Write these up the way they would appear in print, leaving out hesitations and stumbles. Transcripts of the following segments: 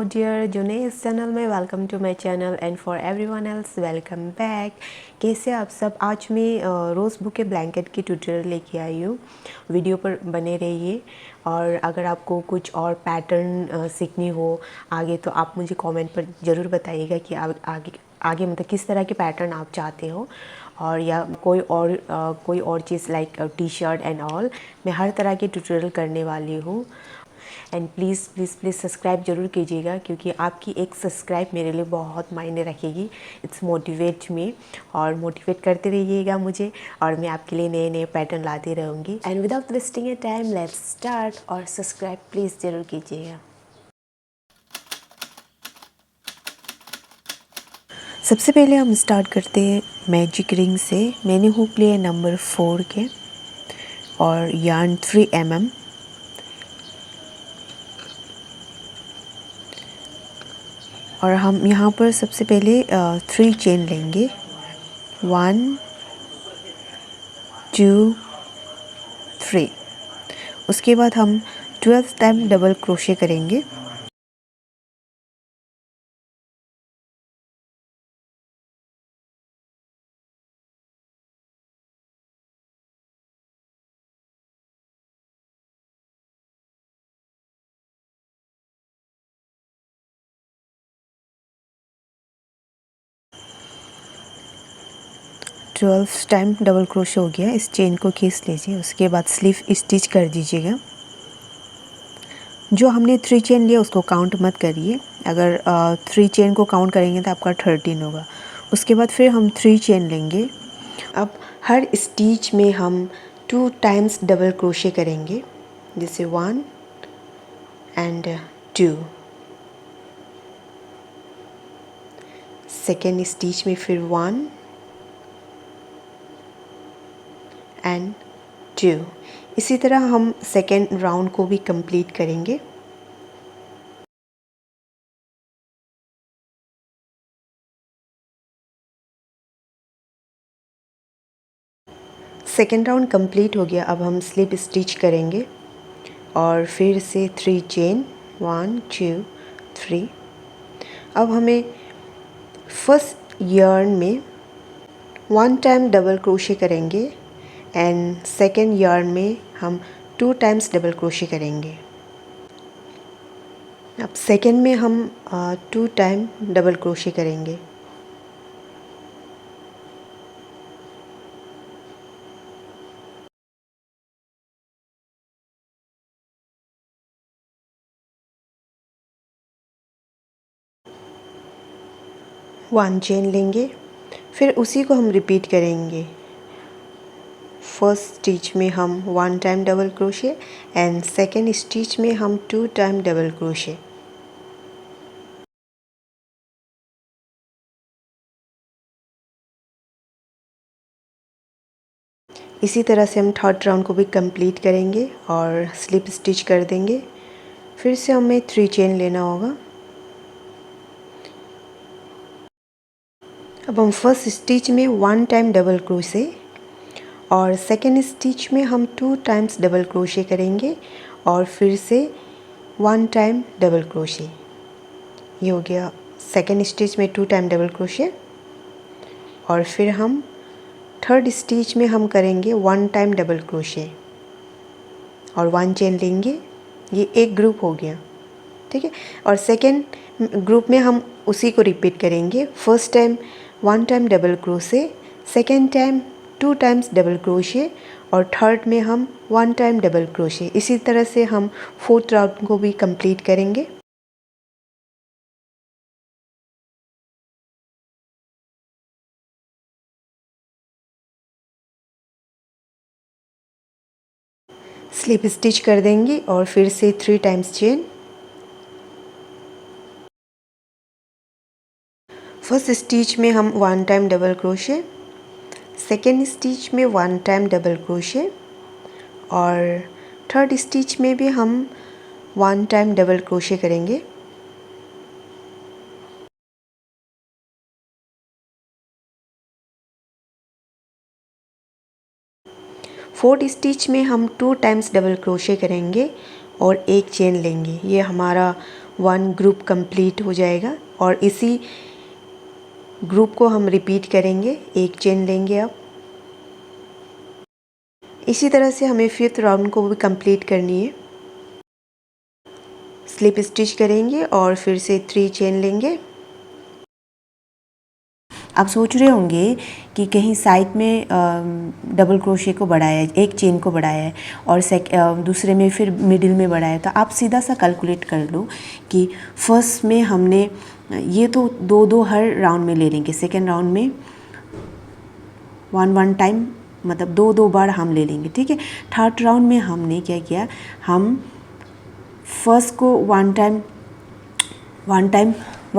Dear जो नए इस चैनल में, welcome to my channel and for everyone else welcome back. कैसे आप सब। आज मैं रोज़ बुके ब्लैंकेट की ट्यूटोरियल लेके आई हूँ। वीडियो पर बने रहिए और अगर आपको कुछ और पैटर्न सीखनी हो आगे तो आप मुझे कमेंट पर ज़रूर बताइएगा कि आगे मतलब किस तरह के पैटर्न आप चाहते हो, और या कोई और चीज़ like T shirt and all. मैं हर तरह की ट्यूटोरियल करने वाली हूँ। एंड प्लीज़ सब्सक्राइब ज़रूर कीजिएगा, क्योंकि आपकी एक सब्सक्राइब मेरे लिए बहुत मायने रखेगी। इट्स मोटिवेट मी और मोटिवेट करते रहिएगा मुझे, और मैं आपके लिए नए नए पैटर्न लाती रहूँगी। And without wasting A time let's start. और सब्सक्राइब प्लीज़ ज़रूर कीजिएगा। सबसे पहले हम स्टार्ट करते हैं मैजिक रिंग से। मैंने हुक लिए नंबर 4 के और यार्न 3 mm। और हम यहाँ पर सबसे पहले 3 चेन लेंगे, 1 2 3। उसके बाद हम 12 टाइम डबल क्रोशे करेंगे। ट्वेल्व टाइम डबल क्रोशे हो गया। इस चेन को खींच लीजिए। उसके बाद स्लीव स्टिच कर दीजिएगा। जो हमने 3 चेन लिया उसको काउंट मत करिए। अगर 3 चेन को काउंट करेंगे तो आपका 13 होगा। उसके बाद फिर हम 3 चेन लेंगे। अब हर स्टिच में हम 2 टाइम्स डबल क्रोशे करेंगे, जैसे 1 एंड 2। सेकेंड स्टिच में फिर 1 एंड 2। इसी तरह हम सेकेंड राउंड को भी कंप्लीट करेंगे। सेकेंड राउंड कंप्लीट हो गया। अब हम स्लिप स्टिच करेंगे और फिर से 3 चेन, 1 2 3। अब हमें फर्स्ट यार्न में 1 टाइम डबल क्रोशे करेंगे एंड सेकेंड यार्न में हम 2 टाइम्स डबल क्रोशे करेंगे। अब सेकेंड में हम 2 टाइम डबल क्रोशे करेंगे। वन चेन लेंगे, फिर उसी को हम रिपीट करेंगे। फर्स्ट स्टिच में हम 1 time double crochet and second stitch में हम 2 टाइम डबल क्रोशे। इसी तरह से हम थर्ड राउंड को भी कंप्लीट करेंगे और स्लिप स्टिच कर देंगे। फिर से हमें 3 चेन लेना होगा। अब हम फर्स्ट स्टिच में 1 टाइम डबल क्रोशे और सेकेंड स्टिच में हम 2 टाइम्स डबल क्रोशे करेंगे और फिर से 1 टाइम डबल क्रोशे। ये हो गया सेकेंड स्टिच में 2 टाइम डबल क्रोशे। और फिर हम थर्ड स्टिच में हम करेंगे 1 टाइम डबल क्रोशे और 1 चेन लेंगे। ये एक ग्रुप हो गया, ठीक है। और सेकेंड ग्रुप में हम उसी को रिपीट करेंगे। First time 1 time double crochet, second time 2 times double crochet और थर्ड में हम 1 टाइम डबल क्रोशे। इसी तरह से हम फोर्थ राउंड को भी कंप्लीट करेंगे। स्लिप स्टिच कर देंगे और फिर से 3 टाइम्स चेन। फर्स्ट स्टिच में हम 1 time double crochet, second stitch में 1 टाइम डबल क्रोशे और थर्ड स्टिच में भी हम 1 टाइम डबल क्रोशे करेंगे। फोर्थ स्टिच में हम 2 टाइम्स डबल क्रोशे करेंगे और एक चेन लेंगे। ये हमारा 1 ग्रुप कंप्लीट हो जाएगा। और इसी ग्रुप को हम रिपीट करेंगे, एक चेन लेंगे। अब इसी तरह से हमें 5th राउंड को भी कंप्लीट करनी है। स्लिप स्टिच करेंगे और फिर से 3 चेन लेंगे। आप सोच रहे होंगे कि कहीं साइड में डबल क्रोशे को बढ़ाया है, एक चेन को बढ़ाया है और दूसरे में फिर मिडिल में बढ़ाया है। तो आप सीधा सा कैलकुलेट कर लो कि फर्स्ट में हमने ये तो 2-2 हर राउंड में ले लेंगे, सेकेंड राउंड में 1-1 टाइम मतलब 2-2 बार हम ले लेंगे, ठीक है। थर्ड राउंड में हमने क्या किया, हम फर्स्ट को वन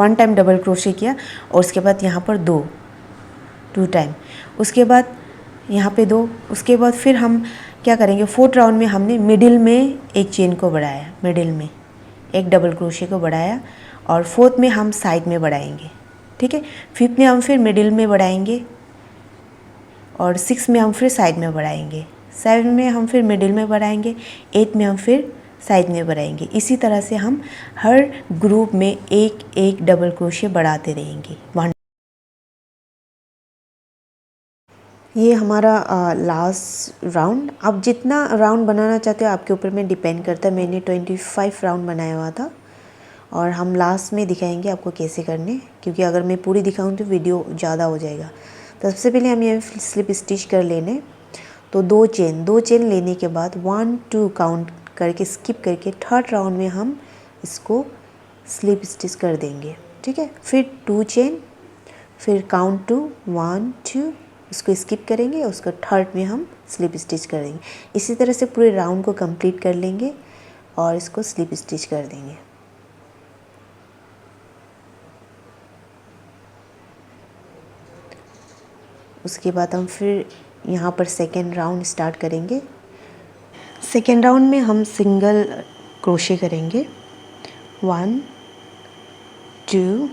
टाइम डबल क्रोशे किया और उसके बाद यहाँ पर 2 टाइम, उसके बाद यहाँ पे 2, उसके बाद फिर हम क्या करेंगे, 4th राउंड में हमने मिडिल में एक चेन को बढ़ाया, मिडिल में एक डबल क्रोशे को बढ़ाया और 4th में हम साइड में बढ़ाएंगे, ठीक है। 5th में हम फिर मिडिल में बढ़ाएंगे और 6th में हम फिर साइड में बढ़ाएंगे, 7 में हम फिर मिडिल में बढ़ाएंगे, 8 में हम फिर साइड में बढ़ाएंगे। इसी तरह से हम हर ग्रुप में एक एक डबल क्रोशे बढ़ाते रहेंगे। ये हमारा लास्ट राउंड। आप जितना राउंड बनाना चाहते हो आपके ऊपर में डिपेंड करता है। मैंने 25 राउंड बनाया हुआ था और हम लास्ट में दिखाएंगे आपको कैसे करने, क्योंकि अगर मैं पूरी दिखाऊं तो वीडियो ज़्यादा हो जाएगा। तो सबसे पहले हम ये स्लिप स्टिच कर लेने। तो 2 चेन लेने के बाद 1-2 काउंट करके स्किप करके 3rd राउंड में हम इसको स्लिप स्टिच कर देंगे, ठीक है। फिर 2 चेन, फिर काउंट टू 1-2, उसको स्किप करेंगे, उसको 3rd में हम स्लिप स्टिच कर देंगे। इसी तरह से पूरे राउंड को कंप्लीट कर लेंगे और इसको स्लिप स्टिच कर देंगे। उसके बाद हम फिर यहाँ पर सेकेंड राउंड स्टार्ट करेंगे। सेकेंड राउंड में हम सिंगल क्रोशे करेंगे, 1 2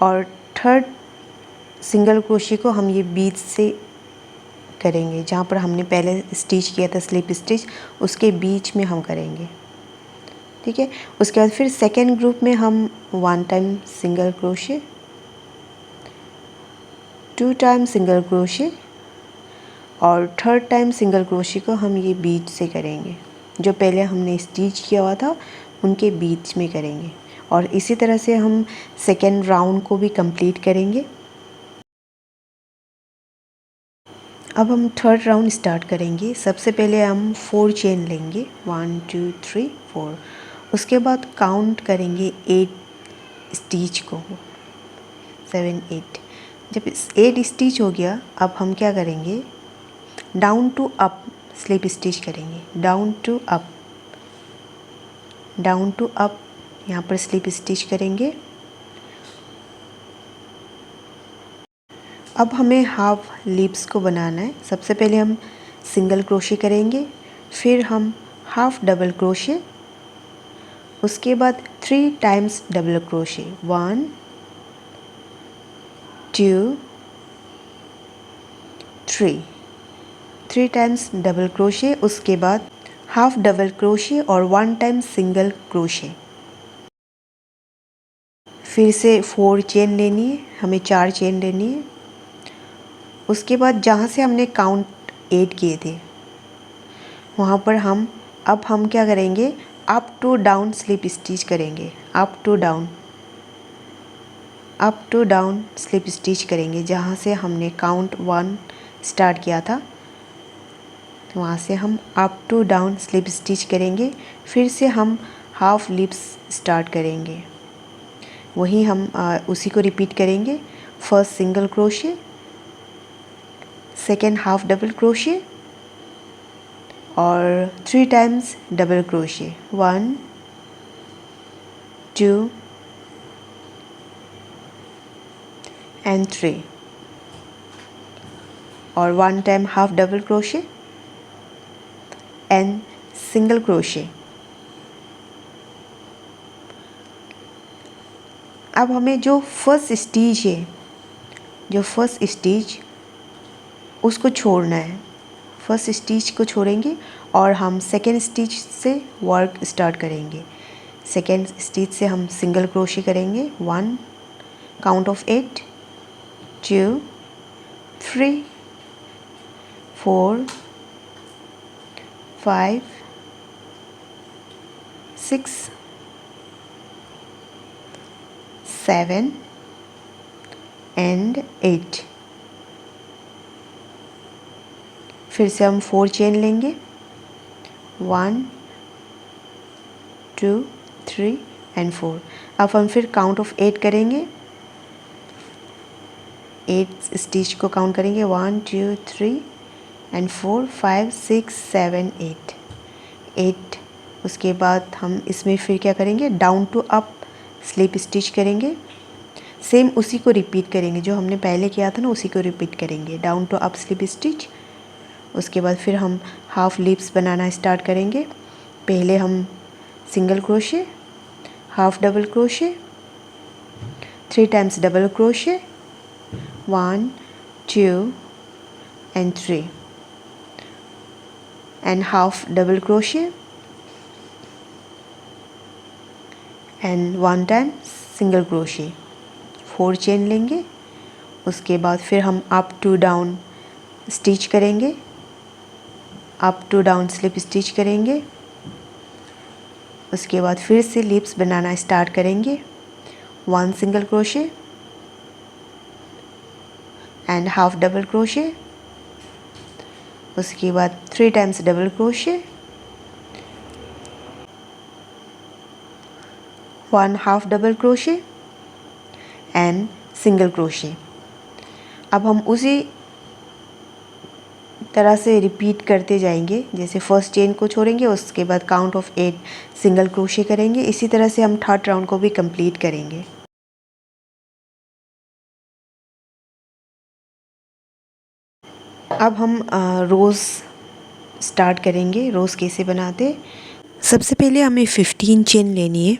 और 3rd सिंगल क्रोशे को हम ये बीच से करेंगे, जहाँ पर हमने पहले स्टिच किया था स्लिप स्टिच, उसके बीच में हम करेंगे, ठीक है। उसके बाद फिर सेकेंड ग्रुप में हम 1 time single crochet, 2 time single crochet और 3rd टाइम सिंगल क्रोशे को हम ये बीच से करेंगे, जो पहले हमने स्टिच किया हुआ था उनके बीच में करेंगे। और इसी तरह से हम सेकेंड राउंड को भी कंप्लीट करेंगे। अब हम 3rd राउंड स्टार्ट करेंगे। सबसे पहले हम 4 चेन लेंगे, 1 2 3 4। उसके बाद काउंट करेंगे 8 स्टिच को, 7 8। जब 8 स्टिच हो गया, अब हम क्या करेंगे, down to up slip stitch करेंगे, down to up, down to up, यहाँ पर स्लिप स्टिच करेंगे। अब हमें हाफ लिप्स को बनाना है। सबसे पहले हम सिंगल क्रोशे करेंगे, फिर हम हाफ डबल क्रोशे, उसके बाद 3 times double crochet, 1 2 3 times double crochet, उसके बाद हाफ डबल क्रोशे और 1 टाइम सिंगल क्रोशे। फिर से 4 चेन लेनी है, हमें 4 चेन लेनी है। उसके बाद जहाँ से हमने काउंट 8 किए थे वहाँ पर हम क्या करेंगे, up to down slip stitch करेंगे, up to down slip stitch करेंगे। जहाँ से हमने काउंट 1 स्टार्ट किया था वहाँ से हम up to down slip stitch करेंगे। फिर से हम हाफ लिप्स स्टार्ट करेंगे, वही हम उसी को रिपीट करेंगे। First single crochet, second half double crochet और 3 टाइम्स डबल क्रोशे, 1 2 and 3 और 1 time half double crochet and single crochet. अब हमें जो फर्स्ट स्टिच है, जो फर्स्ट स्टिच उसको छोड़ना है, फर्स्ट स्टिच को छोड़ेंगे और हम सेकेंड स्टिच से वर्क स्टार्ट करेंगे। सेकेंड स्टिच से हम सिंगल क्रोशे करेंगे। 1, काउंट ऑफ 8, 2, 3, 4, 5, 6, 7 एंड 8। फिर से हम 4 चेन लेंगे। 1, 2, 3 एंड 4। अब हम फिर काउंट ऑफ 8 करेंगे। 8 स्टिच को काउंट करेंगे। 1, 2, 3 एंड 4, 5, 6, 7, 8। उसके बाद हम इसमें फिर क्या करेंगे, down to up slip stitch करेंगे। सेम उसी को रिपीट करेंगे, जो हमने पहले किया था ना उसी को रिपीट करेंगे, down to up slip stitch. उसके बाद फिर हम हाफ लीव्स बनाना स्टार्ट करेंगे। पहले हम single crochet, half double crochet, 3 times double crochet, 1, 2 and 3 and half double crochet and 1 time single crochet। 4 chain लेंगे। उसके बाद फिर हम अप टू डाउन स्टिच करेंगे, up to down slip stitch करेंगे। उसके बाद फिर से लिप्स बनाना स्टार्ट करेंगे। 1 single crochet and half double crochet. उसके बाद 3 times double crochet, 1 half double crochet and single crochet. अब हम उसी तरह से रिपीट करते जाएंगे। जैसे फर्स्ट चेन को छोड़ेंगे, उसके बाद काउंट ऑफ 8 सिंगल क्रोशे करेंगे। इसी तरह से हम थर्ड राउंड को भी कंप्लीट करेंगे। अब हम रोज़ स्टार्ट करेंगे। रोज़ कैसे बनाते, सबसे पहले हमें 15 चेन लेनी है।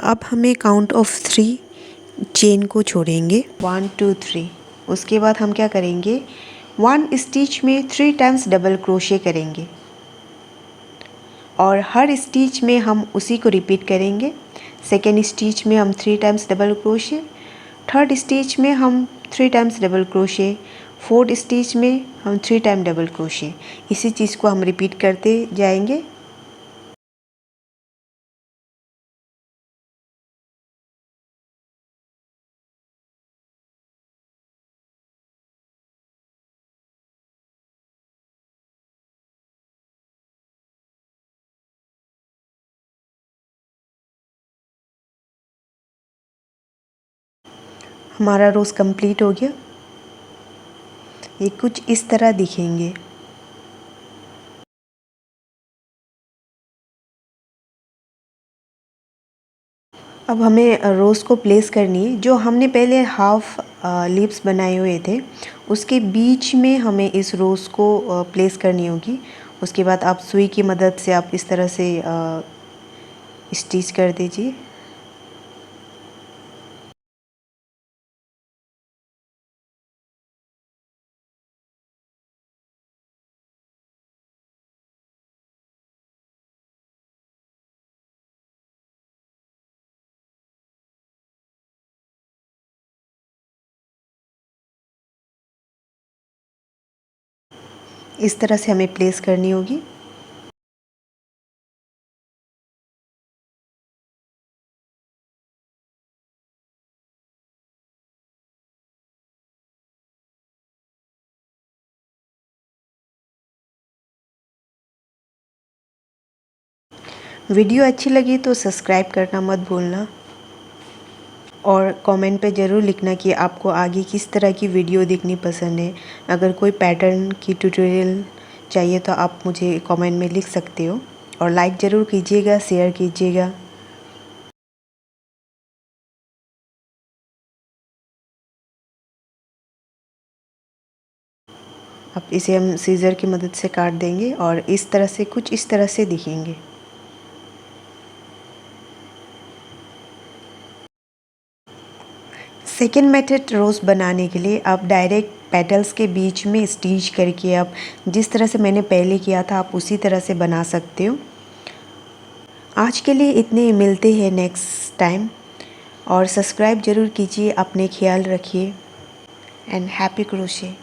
अब हमें काउंट ऑफ 3 चेन को छोड़ेंगे, 1, 2, 3। उसके बाद हम क्या करेंगे, 1 स्टिच में 3 टाइम्स डबल क्रोशे करेंगे और हर स्टिच में हम उसी को रिपीट करेंगे। सेकेंड स्टिच में हम 3 times double crochet, third stitch में हम 3 times double crochet, fourth stitch में हम 3 टाइम डबल क्रोशे। इसी चीज़ को हम रिपीट करते जाएंगे। हमारा रोज़ कंप्लीट हो गया। ये कुछ इस तरह दिखेंगे। अब हमें रोज़ को प्लेस करनी है। जो हमने पहले हाफ लीव्स बनाए हुए थे, उसके बीच में हमें इस रोज़ को प्लेस करनी होगी। उसके बाद आप सुई की मदद से आप इस तरह से स्टिच कर दीजिए। इस तरह से हमें प्लेस करनी होगी। वीडियो अच्छी लगी तो सब्सक्राइब करना मत भूलना और कमेंट पे ज़रूर लिखना कि आपको आगे किस तरह की वीडियो देखनी पसंद है। अगर कोई पैटर्न की ट्यूटोरियल चाहिए तो आप मुझे कमेंट में लिख सकते हो और लाइक ज़रूर कीजिएगा, शेयर कीजिएगा। अब इसे हम सीज़र की मदद से काट देंगे और इस तरह से कुछ इस तरह से दिखेंगे। सेकेंड मेथड रोज़ बनाने के लिए आप डायरेक्ट पेटल्स के बीच में स्टिच करके आप जिस तरह से मैंने पहले किया था आप उसी तरह से बना सकते हो। आज के लिए इतने, मिलते हैं नेक्स्ट टाइम। और सब्सक्राइब ज़रूर कीजिए, अपने ख्याल रखिए एंड हैप्पी क्रोशे।